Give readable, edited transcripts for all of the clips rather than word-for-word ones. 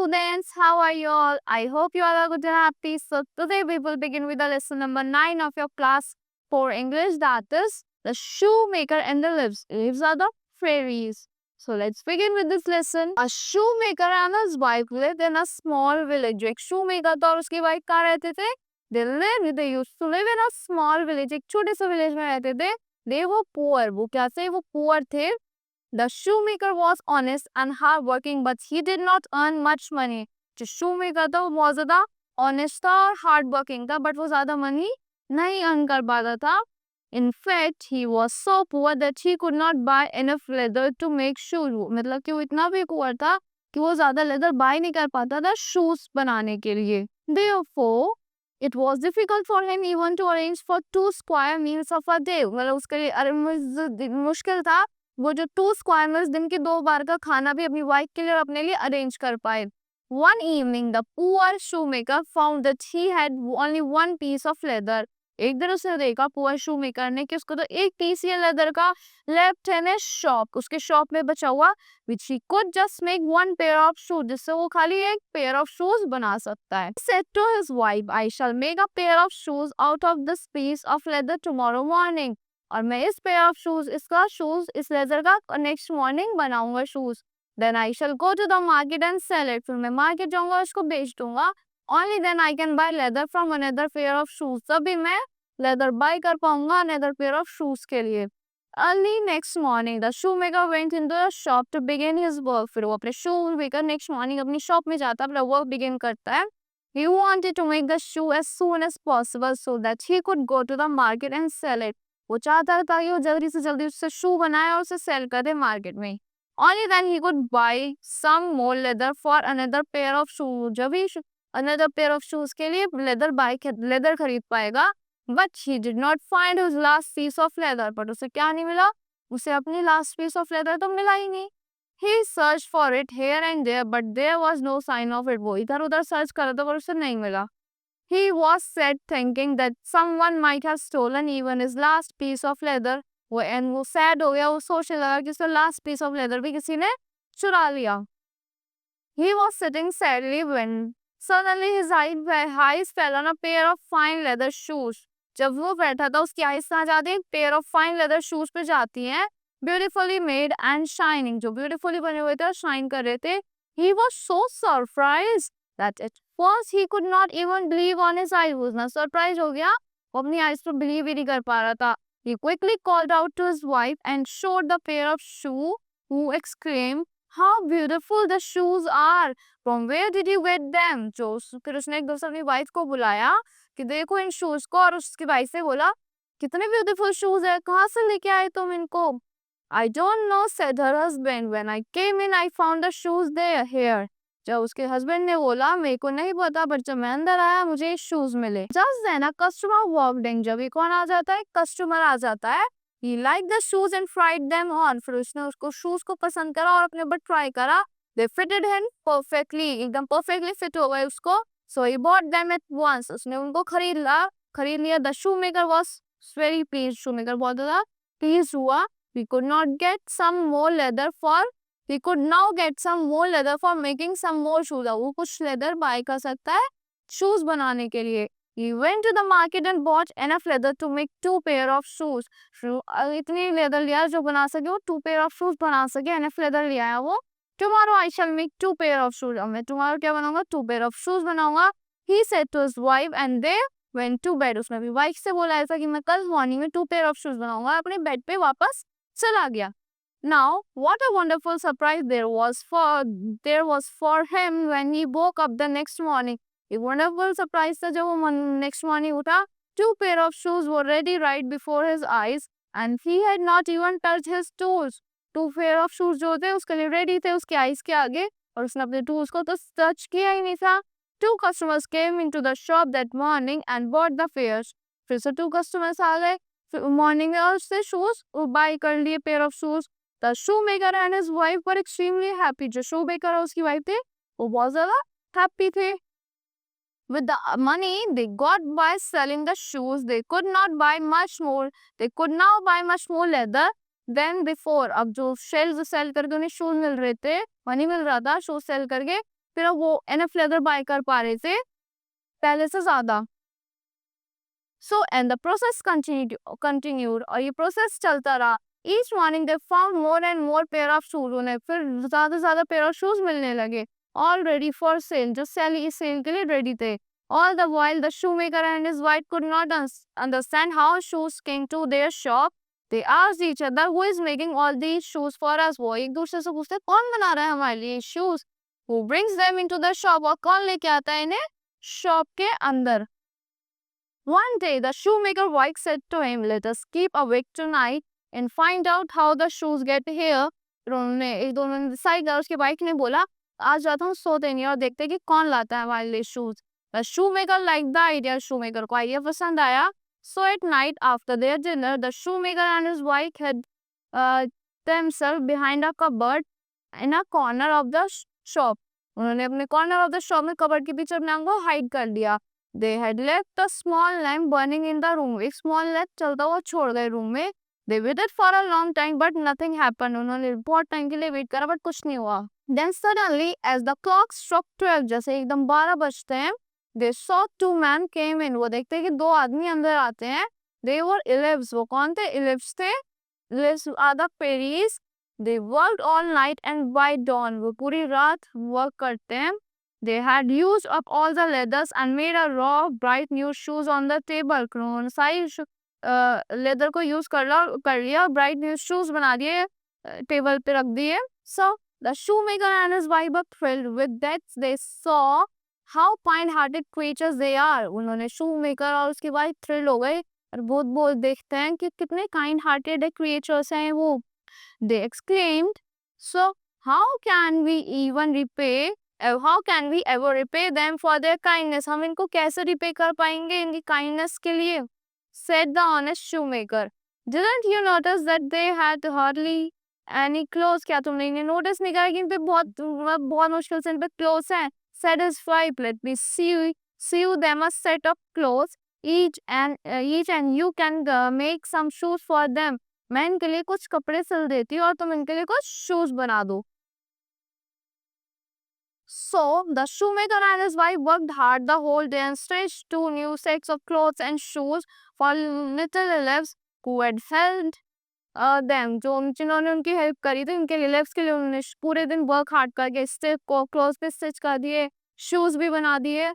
students, how are you all? I hope you all are good and happy. So today we will begin with the lesson number 9 of your class 4 English, that is the shoemaker and the leaves. Leaves are the fairies. So let's begin with this lesson. A shoemaker and his wife lived in a small village. एक shoemaker था और उसकी wife कहाँ रहते थे? They used to live in a small village. एक छोटे से village में रहते थे. They were poor. वो क्या थे? वो poor थे. The shoemaker was honest and hardworking, but he did not earn much money. जो shoemaker था वो बहुत ज़्यादा honest था और hardworking था, but वो ज़्यादा money नहीं earn कर पाता था. In fact, he was so poor that he could not buy enough leather to make shoes. मतलब कि वो इतना भी poor था कि वो ज़्यादा leather buy नहीं कर पाता था shoes बनाने के लिए. Therefore, it was difficult for him even to arrange for 2 square meals of a day. मतलब उसके लिए मुश्किल था वो जो 2 square meals दिन के 2 बार का खाना भी अपनी वाइफ के लिए और अपने लिए अरेंज कर पाए. One evening, the poor shoemaker found that he had only one piece of leather. एक दिन उसने देखा पुअर shoemaker ने कि उसको तो एक पीस ही लेदर का left in his shop, उसके शॉप में बचा हुआ, which he could just make one pair of shoes, जिससे वो खाली एक pair of shoes बना सकता है. He said to his wife, I shall make a pair of shoes out of this piece of leather tomorrow morning. और मैं इस pair of shoes, इसका shoes, इस लेदर का next morning बनाऊंगा shoes. Then I shall go to the market and sell it. फिर मैं market जाऊंगा उसको बेच दूंगा. Only then I can buy leather from another pair of shoes. तभी मैं leather buy कर पाऊंगा another pair of shoes के लिए. Early next morning, the shoemaker went into the shop to begin his work. फिर वो अपने shoemaker next morning अपनी shop में जाता है, अपना work begin करता है. He wanted to make the shoe as soon as possible so that he could go to the market and sell it. वो चाहता था कि वो जल्दी से जल्दी उससे शू बनाए और उसे सेल कर दे मार्केट में. Only then he could buy some more leather for another pair of shoes. जब ही another pair of shoes के लिए leather खरीद पाएगा. But he did not find his last piece of leather. But उसे क्या नहीं मिला? उसे अपनी last piece of leather तो मिला ही नहीं. He searched for it here and there, but there was no sign of it. वो इधर उधर सर्च कर रहा था पर उसे नहीं मिला. He was sad thinking that someone might have stolen even his last piece of leather. वो sad हो गया, वो सोचने लगा कि उसका last piece of leather भी किसी ने चुरा लिया. He was sitting sadly when suddenly his eyes fell on a pair of fine leather shoes. जब वो बैठा था उसकी eyes कहाँ जाती है? Pair of fine leather shoes पे जाती हैं. Beautifully made and shining, जो beautifully बने हुए थे और shine कर रहे थे. He was so surprised that at first he could not even believe on his eyes. वो इतना surprised हो गया, वो अपनी eyes को believe ही नहीं कर पा रहा था. He quickly called out to his wife and showed the pair of shoes, who exclaimed, "How beautiful the shoes are! From where did you get them?" फिर उसने एक दूसरे अपनी वाइफ को बुलाया कि देखो इन शूज को, और उसकी वाइफ से बोला कितने ब्यूटीफुल शूज है, कहाँ से लेके आए तुम इनको? I don't know, said her husband. When I came in, I found the shoes there here. जब उसके हस्बैंड ने बोला मेरे को नहीं पता, पर जब मैं अंदर आया मुझे शूज मिले. Just then a customer walked in. जब ये कौन आ जाता है? कस्टमर आ जाता है. He liked the shoes and tried them on. फिर उसने उसको शूज को पसंद करा और अपने ऊपर ट्राई करा. They fitted him perfectly. एकदम perfectly fit हो गए उसको. So he bought them at once. उसने उनको खरीद लिया. The shoemaker was very pleased. shoemaker बहुत ज़्यादा pleased हुआ. We could now get some more leather for making some more shoes. वो कुछ leather buy कर सकता है shoes बनाने के लिए. He went to the market and bought enough leather to make 2 pair of shoes. इतनी leather लिया जो बना सके वो 2 pair of shoes बना सके. enough leather लिया है वो. Tomorrow I shall make 2 pair of shoes. अब मैं tomorrow क्या बनाऊंगा? 2 pair of shoes बनाऊंगा. He said to his wife and they went to bed. उसने भी wife से बोला ऐसा कि मैं कल morning में 2 pair of shoes बनाऊंगा. अपने bed पे वापस चला गया. Now, what a wonderful surprise there was for him when he woke up the next morning. A wonderful surprise था जब वो next morning उठा. 2 pair of shoes were ready right before his eyes and he had not even touched his toes. 2 pair of shoes जो थे उसके लिए ready थे उसके eyes के आगे, और उसने अपने toes को तो touch किया ही नहीं था. 2 customers came into the shop that morning and bought the pairs. फिर से 2 customers आ गए. मॉर्निंग में और उससे शूज बाय कर लिए pair of shoes. The shoemaker and his wife were extremely happy. जो shoemaker और उसकी वाइफ थे वो बहुत ज्यादा हैप्पी थे. With the money they got by selling the shoes, they could not buy much more. They could now buy much more leather than before. अब जो सेल करके उन्हें शूज मिल रहे थे, मनी मिल रहा था शूज सेल करके, फिर वो एनएफ लेदर बाय कर पा रहे थे पहले से ज्यादा। So and the process continued, और ये प्रोसेस चलता रहा। Each morning they found more and more pair of shoes, उन्हें फिर ज्यादा से ज्यादा पेयर ऑफ शूज मिलने लगे, ऑल रेडी फॉर सेल, जो सेल के लिए रेडी थे। All the while, the shoemaker and his wife could not understand how shoes came to their shop. They asked each other, who is making all these shoes for us? वो एक दूसरे से पूछते कौन बना रहा है हमारे लिए shoes? Who brings them into the shop? और कौन लेके आता है इन्हें शॉप के अंदर? One day, the shoemaker wife said to him, let us keep awake tonight and find out how the shoes get here. फिर उन्होंने एक दोनों ने डिसाइड किया, उसके वाइफ ने बोला आज रात हम सोते नहीं और देखते कि कौन लाता है हमारे लिए shoes. The shoemaker liked the idea. shoemaker को आइडिया पसंद आया। So at night after their dinner, the shoemaker and his wife had themselves behind a cupboard in a corner of the shop. उन्होंने अपने corner of the shop में cupboard के पीछे अपने आप को हाइड कर दिया। They had left a small lamp burning in the room. एक small lamp चलता हुआ छोड़ गए रूम में। They waited for a long time but nothing happened. उन्होंने बहुत टाइम के लिए वेट करा बट कुछ नहीं हुआ। Then suddenly as the clock struck 12, जैसे एकदम 12 बजते हैं, they saw two men came in. वो देखते हैं कि दो आदमी अंदर आते हैं। They were elves. वो कौन थे? Elves थे। Elves are the fairies. They worked all night and by dawn, वो पूरी रात वर्क करते हैं। They had used up all the leathers and made a row of bright new shoes on the table. उन्होंने सारी leather को use कर लिया, ब्राइट न्यू शूज बना दिए, टेबल पे रख दिए। So the shoemaker and his wife were thrilled with that. They saw how kind-hearted creatures they are. उन्होंने shoemaker और उसकी वाइफ थ्रिल हो गए और बहुत देखते हैं कि कितने kind-hearted creatures हैं वो। They exclaimed, so how can we ever repay them for their kindness? हम इनको कैसे repay कर पाएंगे इनकी kindness के लिए? Said the honest shoemaker. Didn't you notice that they had hardly any clothes? क्या तुमने इन्हें notice नहीं करा कि इन पे बहुत मुश्किल से इन पे clothes हैं? Said his wife, let me sew them a set of clothes each and you can make some shoes for them. मैं इनके लिए कुछ कपड़े सिल देती हूँ और तुम इनके लिए कुछ शूज बना दो। So the shoemaker and his wife worked hard the whole day and stitched 2 new sets of clothes and shoes for little elves who had helped them. जिन्होंने उनकी हेल्प करी थी, उनके elves के लिए उन्होंने पूरे दिन वर्क हार्ड करके क्लोथ पे स्टिच कर दिए, शूज भी बना दिए।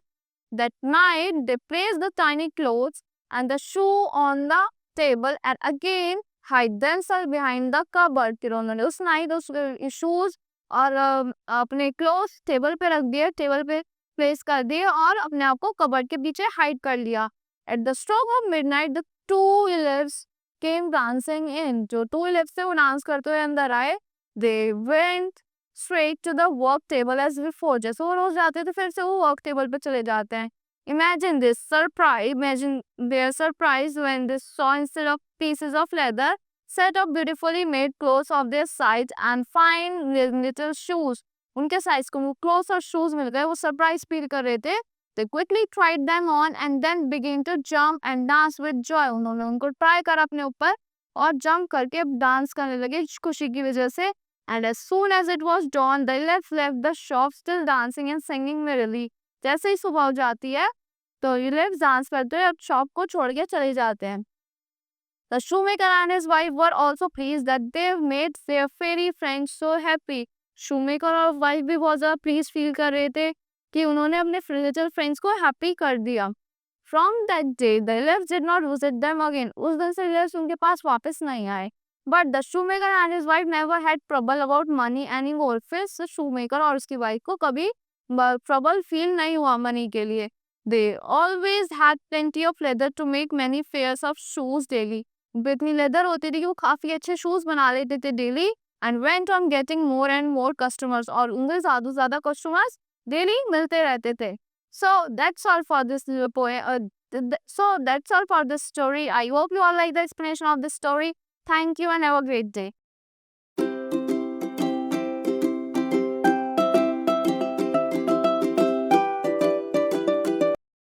That night they placed the tiny clothes and the shoe on the table and again hide themselves behind the cupboard. फिर उन्होंने उस नाइट उस शूज और अपने क्लोथ्स टेबल पे रख दिए, टेबल पे प्लेस कर दिए और अपने आप को कबर्ड के पीछे हाइड कर लिया। At the stroke of midnight the two elves came dancing in. जो टू इलेव्स थे वो डांस करते हुए अंदर आए. They went straight to the work table as before. जैसे वो रोज जाते थे फिर से वो वर्क टेबल पे चले जाते हैं. Imagine their surprise when they saw instead of pieces of leather set of beautifully made clothes of their size and fine little shoes. उनके साइज को वो क्लोथ्स और शूज मिल गए. वो सरप्राइज फील कर रहे थे. They quickly tried them on and then began to jump and dance with joy. उन्होंने उनको ट्राई करा अपने ऊपर और जंप करके डांस करने लगे खुशी की वजह से. And as soon as it was dawn, they left the shop still dancing and singing merrily. जैसे ही सुबह हो जाती है तो ये लोग डांस करते हुए अब शॉप को छोड़ के चले जाते हैं. The shoemaker and his wife were also pleased that they made their fairy friends so happy. shoemaker और वाइफ भी बहुत ज़्यादा प्लीज फील कर रहे थे कि उन्होंने अपने लिटिल फ्रेंड्स को हैप्पी कर दिया. From that day, the elves did not visit them again. उस दिन से elves उनके पास वापस नहीं आए. But the shoemaker and his wife never had trouble about money anymore. फिर से shoemaker और उसकी वाइफ को कभी ट्रबल फील नहीं हुआ मनी के लिए. They always had plenty of leather to make many pairs of shoes daily. इतनी लेदर होती थी कि वो काफी अच्छे शूज बना लेते थे daily. And went on getting more and more customers. और उनके ज्यादा कस्टमर्स डेली मिलते रहते थे. So that's all for this poem. So that's all for this story. I hope you all like the explanation of this story. Thank you and have a great day.